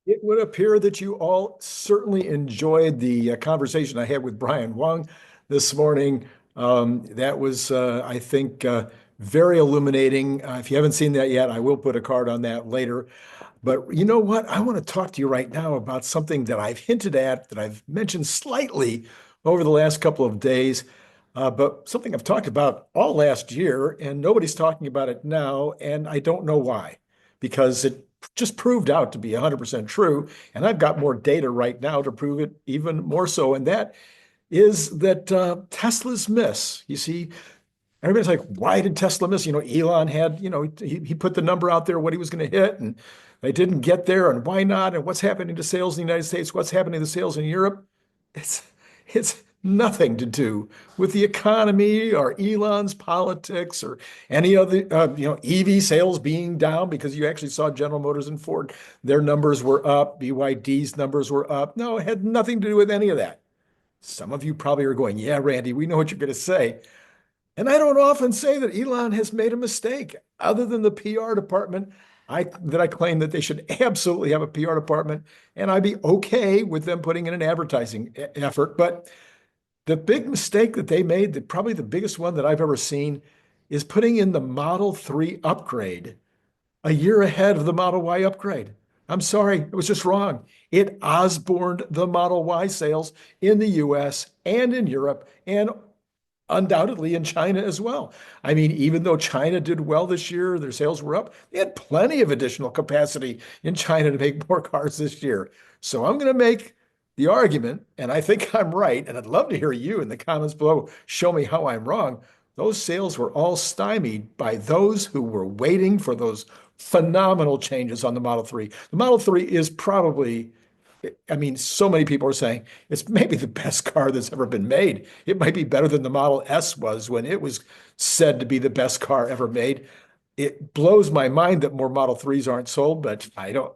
It would appear that you all certainly enjoyed the conversation I had with Brian Wang this morning. That was, I think, very illuminating. If you haven't seen that yet, I will put a card on that later. But you know what? I want to talk to you right now about something that I've hinted at, that I've mentioned slightly over the last couple of days, but something I've talked about all last year, and nobody's talking about it now, and I don't know why, because it just proved out to be 100% true. And I've got more data right now to prove it even more so. And that is that Tesla's miss. You see, everybody's like, why did Tesla miss? Elon had, he put the number out there, what he was going to hit, and they didn't get there. And why not? And what's happening to sales in the United States? What's happening to sales in Europe? It's, it's nothing to do with the economy or Elon's politics or any other, EV sales being down, because you actually saw General Motors and Ford, their numbers were up, BYD's numbers were up. No, it had nothing to do with any of that. Some of you probably are going, yeah, Randy, we know what you're going to say. And I don't often say that Elon has made a mistake, other than the PR department. I claim that they should absolutely have a PR department, and I'd be okay with them putting in an advertising effort. But the big mistake that they made, probably the biggest one that I've ever seen, is putting in the Model 3 upgrade a year ahead of the Model Y upgrade. I'm sorry, it was just wrong. It Osborne the Model Y sales in the US and in Europe and undoubtedly in China as well. I mean, even though China did well this year, their sales were up, they had plenty of additional capacity in China to make more cars this year. So I'm going to make the argument, and I think I'm right, and I'd love to hear you in the comments below show me how I'm wrong. Those sales were all stymied by those who were waiting for those phenomenal changes on the Model 3. The Model 3 is probably, I mean, so many people are saying it's maybe the best car that's ever been made. It might be better than the Model S was when it was said to be the best car ever made. It blows my mind that more Model 3s aren't sold, but I don't,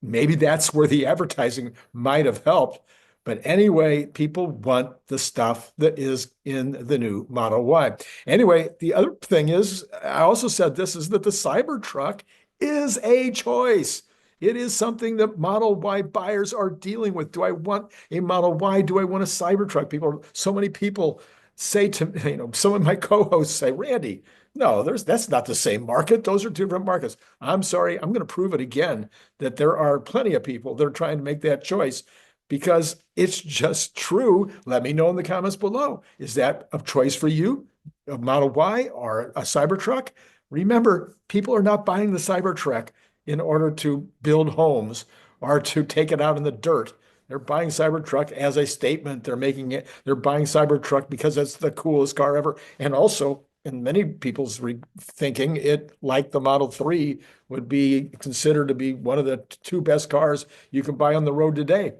maybe that's where the advertising might have helped. But anyway, people want the stuff that is in the new Model Y. Anyway, the other thing is, I also said this, is that the Cybertruck is a choice. It is something that Model Y buyers are dealing with. Do I want a Model Y? Do I want a Cybertruck? So many people say to me, some of my co-hosts say, Randy, no, that's not the same market. Those are two different markets. I'm sorry. I'm going to prove it again that there are plenty of people that are trying to make that choice because it's just true. Let me know in the comments below. Is that a choice for you, a Model Y or a Cybertruck? Remember, people are not buying the Cybertruck in order to build homes or to take it out in the dirt. They're buying Cybertruck as a statement. They're buying Cybertruck because it's the coolest car ever. And also, in many people's thinking, it, like the Model 3, would be considered to be one of the two best cars you can buy on the road today.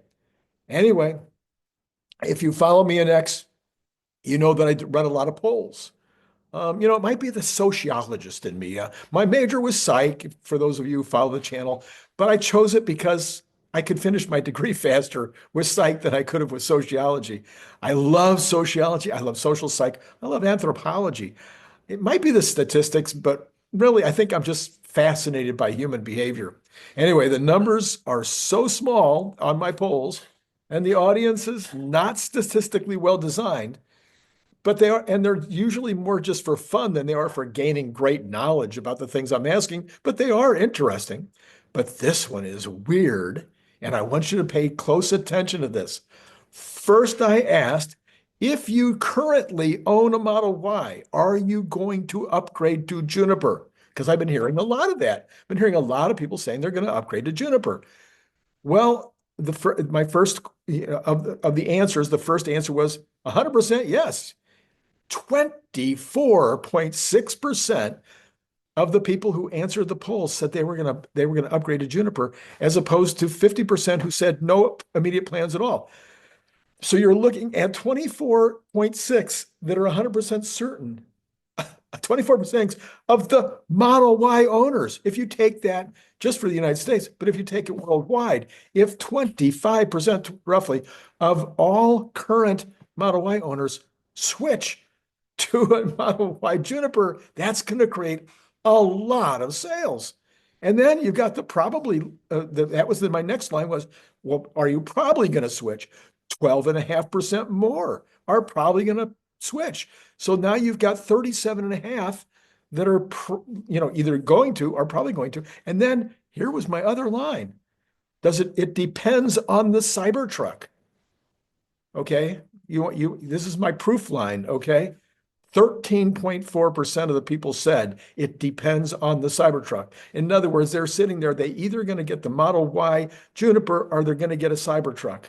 Anyway, if you follow me in X, you know that I run a lot of polls. It might be the sociologist in me. My major was psych, for those of you who follow the channel, but I chose it because I could finish my degree faster with psych than I could have with sociology. I love sociology. I love social psych. I love anthropology. It might be the statistics, but really, I think I'm just fascinated by human behavior. Anyway, the numbers are so small on my polls, and the audience is not statistically well designed. But they're usually more just for fun than they are for gaining great knowledge about the things I'm asking, but they are interesting. But this one is weird, and I want you to pay close attention to this. First, I asked, if you currently own a Model Y, are you going to upgrade to Juniper? Because I've been hearing a lot of that. I've been hearing a lot of people saying they're going to upgrade to Juniper. Well, my first of the answers, the first answer was 100% yes. 24.6% of the people who answered the poll said they were going to upgrade to Juniper, as opposed to 50% who said no immediate plans at all. So you're looking at 24.6 that are 100% certain. 24% of the Model Y owners. If you take that just for the United States, but if you take it worldwide, if 25% roughly of all current Model Y owners switch to a Model Y Juniper, that's going to create a lot of sales. And then you've got the probably, that was my next line was, well, are you probably going to switch? 12.5% more are probably going to switch. So now you've got 37.5 that are, either going to or probably going to. And then here was my other line. It depends on the Cybertruck. Okay. This is my proof line. Okay. 13.4% of the people said it depends on the Cybertruck. In other words, they're sitting there, they either going to get the Model Y Juniper or they're going to get a Cybertruck.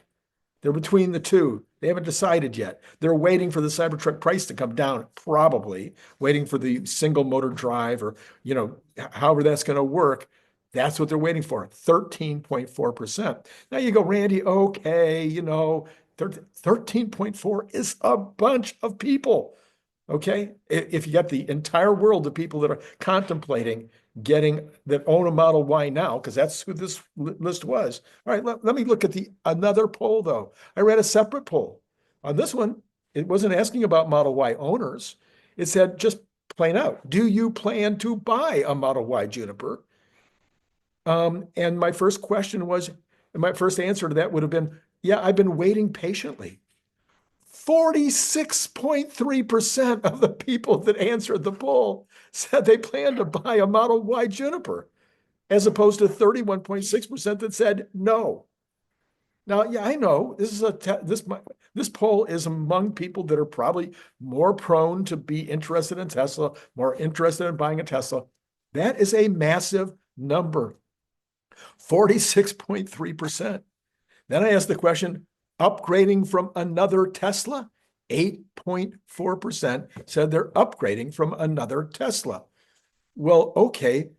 They're between the two. They haven't decided yet. They're waiting for the Cybertruck price to come down, probably waiting for the single motor drive or, however that's going to work. That's what they're waiting for, 13.4%. Now you go, Randy, okay, 13.4 is a bunch of people. Okay. If you got the entire world of people that are contemplating that own a Model Y now, because that's who this list was. All right. Let me look at another poll though. I read a separate poll on this one. It wasn't asking about Model Y owners. It said just plain out, do you plan to buy a Model Y Juniper? And my first answer to that would have been, yeah, I've been waiting patiently. 46.3% of the people that answered the poll said they plan to buy a Model Y Juniper, as opposed to 31.6% that said no. Now, yeah, I know this poll is among people that are probably more prone to be interested in Tesla, more interested in buying a Tesla. That is a massive number, 46.3%. Then I asked the question, upgrading from another Tesla? 8.4% said they're upgrading from another Tesla. Well, okay,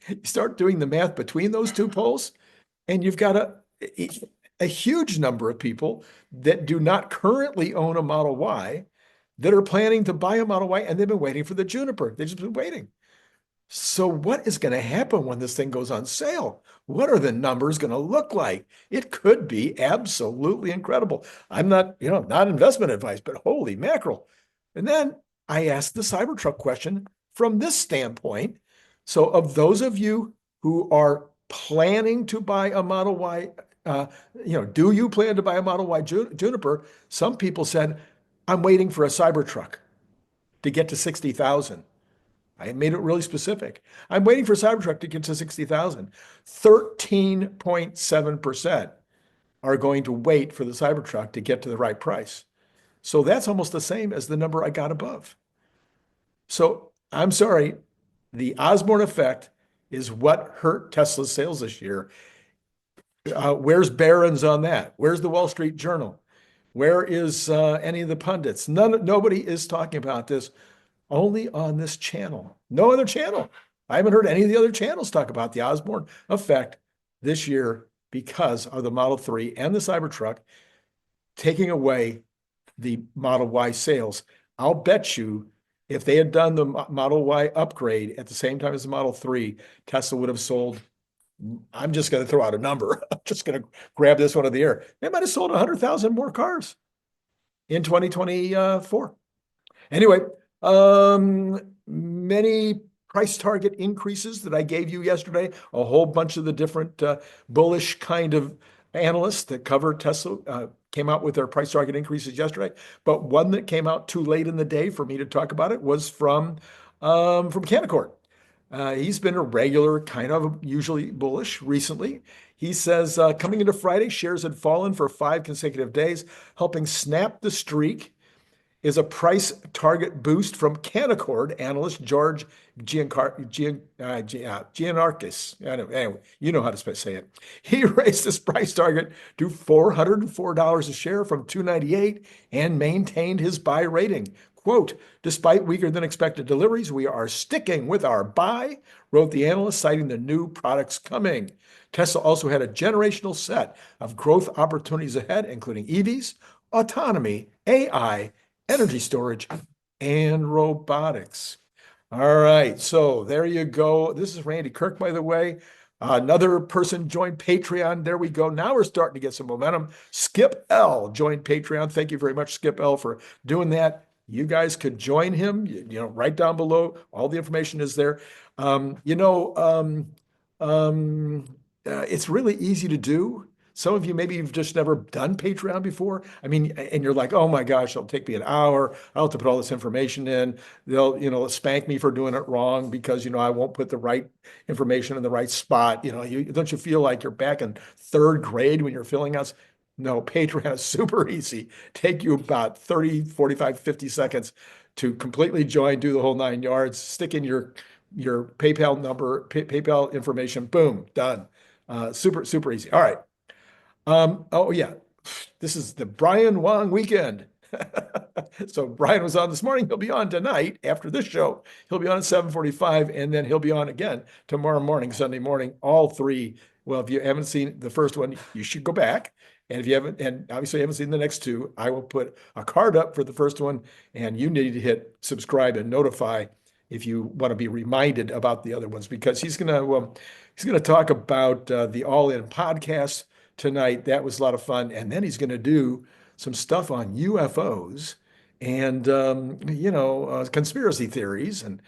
you start doing the math between those two polls, and you've got a huge number of people that do not currently own a Model Y that are planning to buy a Model Y, and they've been waiting for the Juniper. They've just been waiting. So what is going to happen when this thing goes on sale? What are the numbers going to look like? It could be absolutely incredible. I'm not, not investment advice, but holy mackerel. And then I asked the Cybertruck question from this standpoint. So of those of you who are planning to buy a Model Y, do you plan to buy a Model Y Juniper? Some people said, I'm waiting for a Cybertruck to get to 60,000. I made it really specific. I'm waiting for Cybertruck to get to 60,000. 13.7% are going to wait for the Cybertruck to get to the right price. So that's almost the same as the number I got above. So I'm sorry, the Osborne effect is what hurt Tesla's sales this year. Where's Barron's on that? Where's the Wall Street Journal? Where is any of the pundits? Nobody is talking about this. Only on this channel. No other channel. I haven't heard any of the other channels talk about the Osborne effect this year because of the Model 3 and the Cybertruck taking away the Model Y sales. I'll bet you if they had done the Model Y upgrade at the same time as the Model 3, Tesla would have sold, I'm just going to throw out a number. I'm just going to grab this one out of the air. They might have sold 100,000 more cars in 2024. Anyway, many price target increases that I gave you yesterday, a whole bunch of the different bullish kind of analysts that cover Tesla came out with their price target increases yesterday. But one that came out too late in the day for me to talk about it was from Canaccord. He's been a regular, kind of usually bullish recently. He says, coming into Friday, shares had fallen for 5 consecutive days, helping snap the streak is a price target boost from Canaccord analyst George Giannarakis. Anyway, you know how to say it. He raised his price target to $404 a share from $298 and maintained his buy rating. Quote, despite weaker than expected deliveries, we are sticking with our buy, wrote the analyst, citing the new products coming. Tesla also had a generational set of growth opportunities ahead, including EVs, autonomy, AI, energy storage, and robotics. All right, so there you go. This is Randy Kirk, by the way. Another person joined Patreon. There we go. Now we're starting to get some momentum. Skip L joined Patreon. Thank you very much, Skip L, for doing that. You guys could join him, right down below. All the information is there. Um, it's really easy to do. Some of you, maybe you've just never done Patreon before. I mean, and you're like, oh my gosh, it'll take me an hour. I'll have to put all this information in. They'll, spank me for doing it wrong because, I won't put the right information in the right spot. Don't you feel like you're back in third grade when you're filling out? No, Patreon is super easy. Take you about 30, 45, 50 seconds to completely join, do the whole 9 yards, stick in your PayPal number, PayPal information, boom, done. Super, super easy. All right. Oh yeah, this is the Brian Wang weekend. So Brian was on this morning. He'll be on tonight after this show. He'll be on at 7:45, and then he'll be on again tomorrow morning, Sunday morning. All three. Well, if you haven't seen the first one, you should go back. And if you haven't, and obviously you haven't seen the next two, I will put a card up for the first one, and you need to hit subscribe and notify if you want to be reminded about the other ones, because he's gonna talk about the All In podcast tonight. That was a lot of fun. And then he's going to do some stuff on UFOs and, conspiracy theories and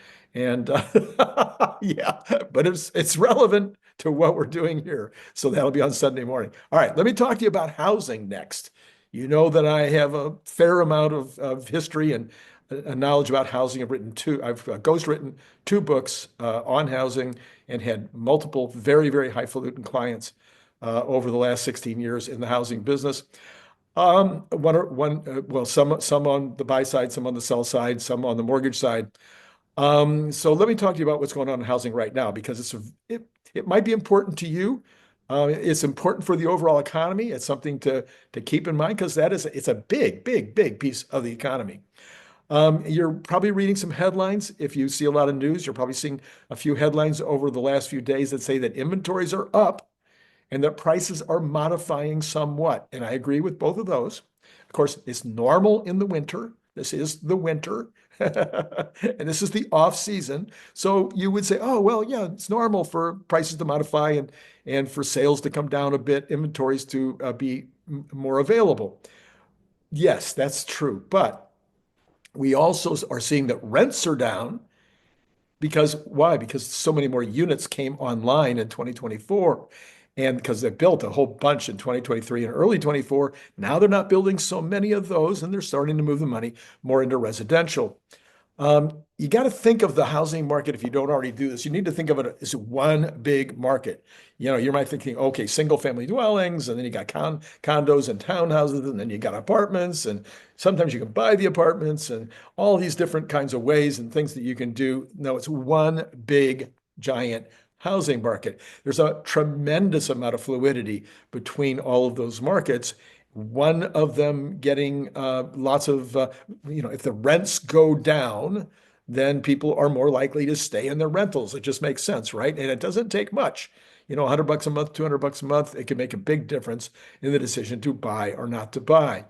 yeah, but it's relevant to what we're doing here. So that'll be on Sunday morning. All right, let me talk to you about housing next. You know that I have a fair amount of history and knowledge about housing. I've ghostwritten two books on housing and had multiple very, very highfalutin clients over the last 16 years in the housing business. Some on the buy side, some on the sell side, some on the mortgage side. So let me talk to you about what's going on in housing right now, because it might be important to you. It's important for the overall economy. It's something to keep in mind, because it's a big, big, big piece of the economy. You're probably reading some headlines. If you see a lot of news, you're probably seeing a few headlines over the last few days that say that inventories are up and that prices are modifying somewhat. And I agree with both of those. Of course, it's normal in the winter. This is the winter, and this is the off season. So you would say, oh, well, yeah, it's normal for prices to modify and for sales to come down a bit, inventories to be more available. Yes, that's true. But we also are seeing that rents are down. Because why? Because so many more units came online in 2024. And because they built a whole bunch in 2023 and early 24, now they're not building so many of those, and they're starting to move the money more into residential. You got to think of the housing market, if you don't already do this, you need to think of it as one big market. You might thinking, okay, single family dwellings, and then you got condos and townhouses, and then you got apartments, and sometimes you can buy the apartments, and all these different kinds of ways and things that you can do. No, it's one big giant housing market. There's a tremendous amount of fluidity between all of those markets. One of them getting lots of, if the rents go down, then people are more likely to stay in their rentals. It just makes sense, right? And it doesn't take much. $100 a month, $200 a month, it can make a big difference in the decision to buy or not to buy.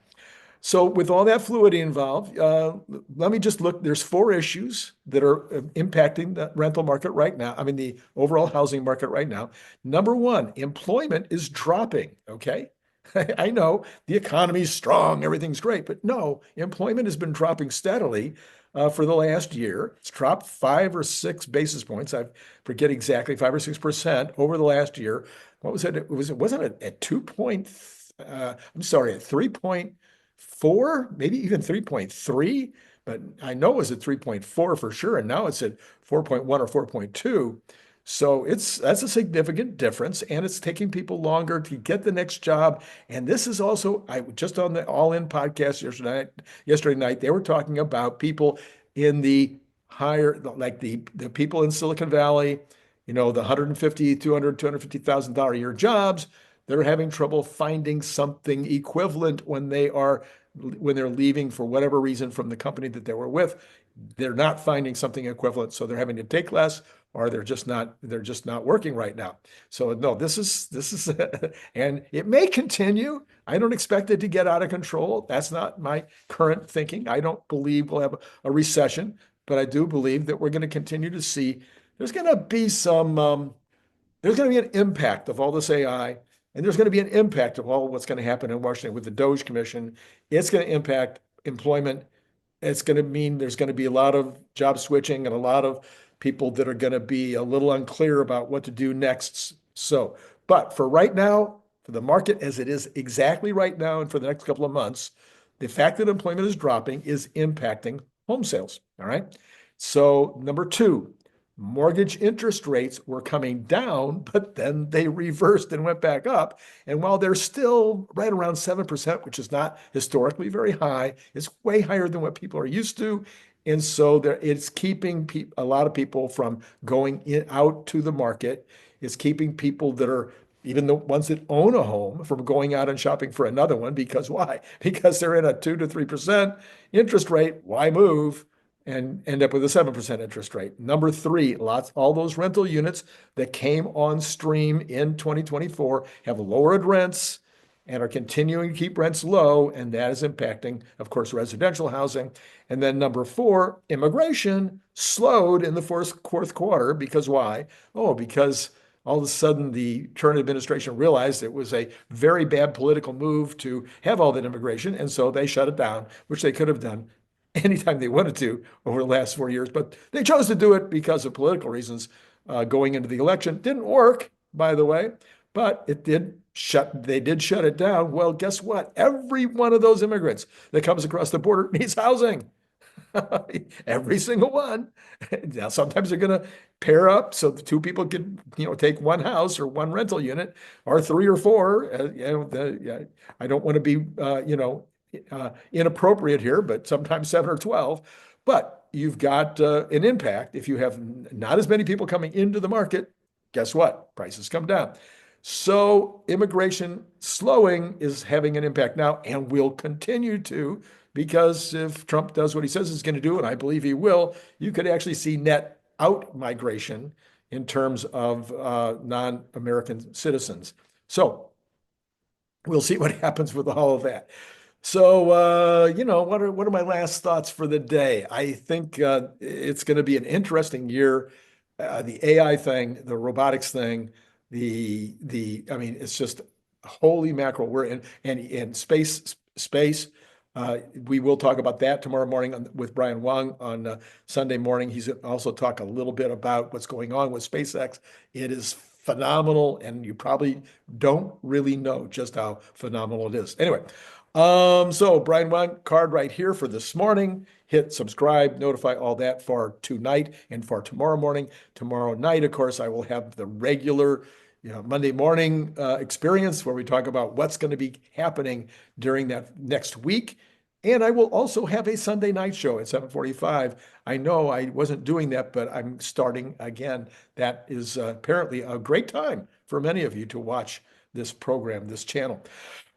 So with all that fluidity involved, let me just look. There's four issues that are impacting the rental market right now. I mean, the overall housing market right now. Number one, employment is dropping, okay? I know the economy's strong, everything's great, but no, employment has been dropping steadily for the last year. It's dropped 5 or 6 basis points. I forget exactly, 5 or 6% over the last year. What was it? Wasn't it at 3.4, maybe even 3.3, but I know it was at 3.4 for sure, and now it's at 4.1 or 4.2. So that's a significant difference, and it's taking people longer to get the next job. And this is also, I just on the All In podcast yesterday night, they were talking about people in the higher, like the people in Silicon Valley, the 150, 200, $250,000 a year jobs. They're having trouble finding something equivalent when they're leaving for whatever reason from the company that they were with. They're not finding something equivalent, so they're having to take less, or they're just not working right now. So no, this is and it may continue. I don't expect it to get out of control. That's not my current thinking. I don't believe we'll have a recession, but I do believe that we're going to continue to see there's going to be there's going to be an impact of all this AI, and there's going to be an impact of all what's going to happen in Washington with the DOGE Commission. It's going to impact employment. It's going to mean there's going to be a lot of job switching and a lot of people that are going to be a little unclear about what to do next. So, but for right now, for the market as it is exactly right now and for the next couple of months, the fact that employment is dropping is impacting home sales. All right. So, number two, mortgage interest rates were coming down, but then they reversed and went back up. And while they're still right around 7%, which is not historically very high, it's way higher than what people are used to. And so it's keeping a lot of people from going out to the market. It's keeping people that are, even the ones that own a home, from going out and shopping for another one. Because why? Because they're in a 2 to 3% interest rate. Why move and end up with a 7% interest rate? Number three, all those rental units that came on stream in 2024 have lowered rents and are continuing to keep rents low, and that is impacting, of course, residential housing. And then number four, immigration slowed in the fourth quarter. Because why? Oh, because all of a sudden the current administration realized it was a very bad political move to have all that immigration, and so they shut it down, which they could have done anytime they wanted to over the last 4 years. But they chose to do it because of political reasons going into the election. Didn't work, by the way, but it did they did shut it down. Well, guess what? Every one of those immigrants that comes across the border needs housing. Every single one. Now, sometimes they're going to pair up so the two people can, take one house or one rental unit, or three or four. I don't want to be, inappropriate here, but sometimes 7 or 12. But you've got an impact. If you have not as many people coming into the market, guess what? Prices come down. So immigration slowing is having an impact now and will continue to, because if Trump does what he says he's going to do, and I believe he will, you could actually see net out migration in terms of non-American citizens. So we'll see what happens with all of that. So, what are my last thoughts for the day? I think it's going to be an interesting year. The AI thing, the robotics thing, I mean, it's just holy mackerel. We're in space. We will talk about that tomorrow morning with Brian Wang on Sunday morning. He's also talk a little bit about what's going on with SpaceX. It is phenomenal, and you probably don't really know just how phenomenal it is. Anyway, so Brian Wang card right here for this morning. Hit subscribe, notify all that for tonight and for tomorrow morning. Tomorrow night, of course, I will have the regular Monday morning experience where we talk about what's going to be happening during that next week. And I will also have a Sunday night show at 7:45. I know I wasn't doing that, but I'm starting again. That is apparently a great time for many of you to watch this program, this channel.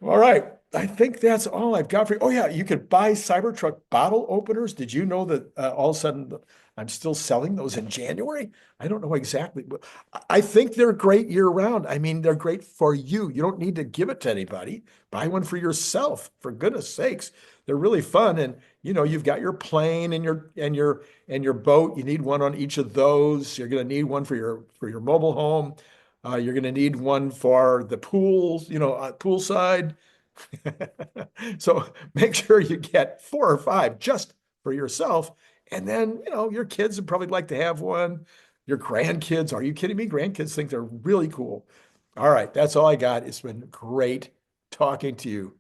All right. I think that's all I've got for you. Oh, yeah. You could buy Cybertruck bottle openers. Did you know that all of a sudden I'm still selling those in January? I don't know exactly. I think they're great year round. I mean, they're great for you. You don't need to give it to anybody. Buy one for yourself, for goodness sakes. They're really fun. And, you've got your plane and your boat. You need one on each of those. You're going to need one for your mobile home. You're going to need one for the pools, poolside. So make sure you get 4 or 5 just for yourself. And then, your kids would probably like to have one. Your grandkids, are you kidding me? Grandkids think they're really cool. All right. That's all I got. It's been great talking to you.